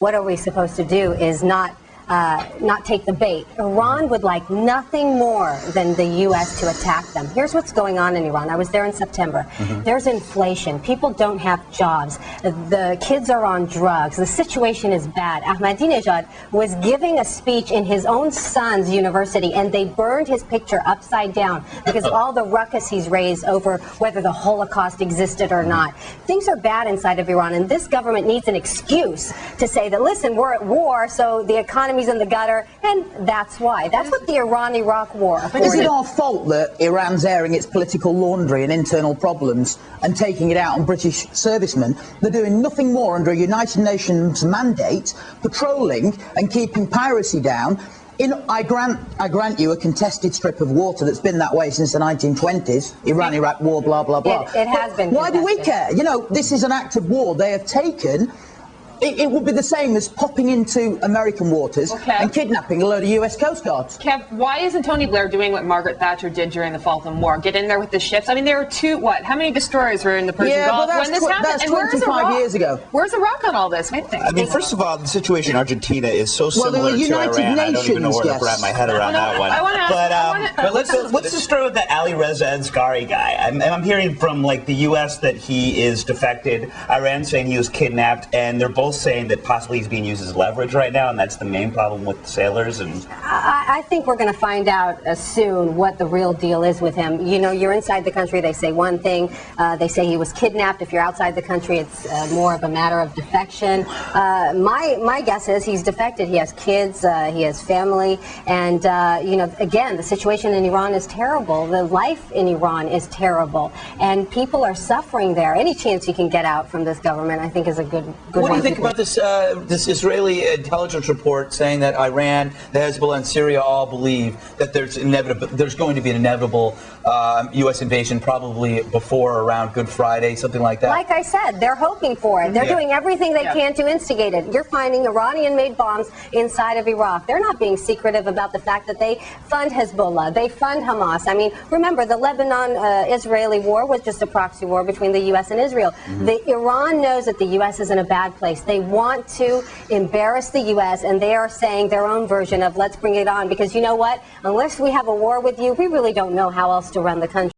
what are we supposed to do is not take the bait. Iran would like nothing more than the U.S. to attack them. Here's what's going on in Iran. I was there in September. There's inflation. People don't have jobs. The kids are on drugs. The situation is bad. Ahmadinejad was giving a speech in his own son's university, and they burned his picture upside down because of all the ruckus he's raised over whether the Holocaust existed or not. Things are bad inside of Iran, and this government needs an excuse to say that, listen, we're at war, so the economy's in the gutter, and that's why. That's what the Iran-Iraq war afforded. Is it our fault that Iran's airing its political laundry and internal problems and taking it out on British servicemen? They're doing nothing more under a United Nations mandate, patrolling and keeping piracy down. I grant you a contested strip of water that's been that way since the 1920s, Iran-Iraq war, blah, blah, blah. It has been Why do we contested. care? You know, this is an act of war they have taken. It would be the same as popping into American waters and kidnapping a load of US Coast Guards. Kev, why isn't Tony Blair doing what Margaret Thatcher did during the Falkland War? Get in there with the ships. I mean, there were how many destroyers were in the Persian Gulf when this happened? That's 25 years ago. Where's Iraq on all this? I mean, first of all, the situation in Argentina is so similar to Iran. I don't even know where to wrap my head around that one. But what's the story with the Ali Reza Ansari guy? I'm hearing from the U.S. that he is defected. Iran saying he was kidnapped, and they're both saying that possibly he's being used as leverage right now, and that's the main problem with the sailors. And I think we're going to find out soon what the real deal is with him. You know, you're inside the country, they say one thing. They say he was kidnapped. If you're outside the country, it's more of a matter of defection. My guess is he's defected. He has kids, he has family, and you know, again, the situation in Iran is terrible. The life in Iran is terrible, and people are suffering there. Any chance you can get out from this government, I think, is a good one. What do you think about this this Israeli intelligence report saying that Iran, the Hezbollah, and Syria all believe that there's going to be an inevitable U.S. invasion, probably before or around Good Friday, something like that? Like I said, they're hoping for it. They're doing everything they can to instigate it. You're finding Iranian-made bombs inside of Iraq. They're not being secretive about the fact that they fund Hezbollah, they fund Hamas. I mean, remember, the Lebanon-Israeli war was just a proxy war between the U.S. and Israel. Iran knows that the U.S. is in a bad place. They want to embarrass the U.S., and they are saying their own version of let's bring it on, because you know what? Unless we have a war with you, we really don't know how else to run the country.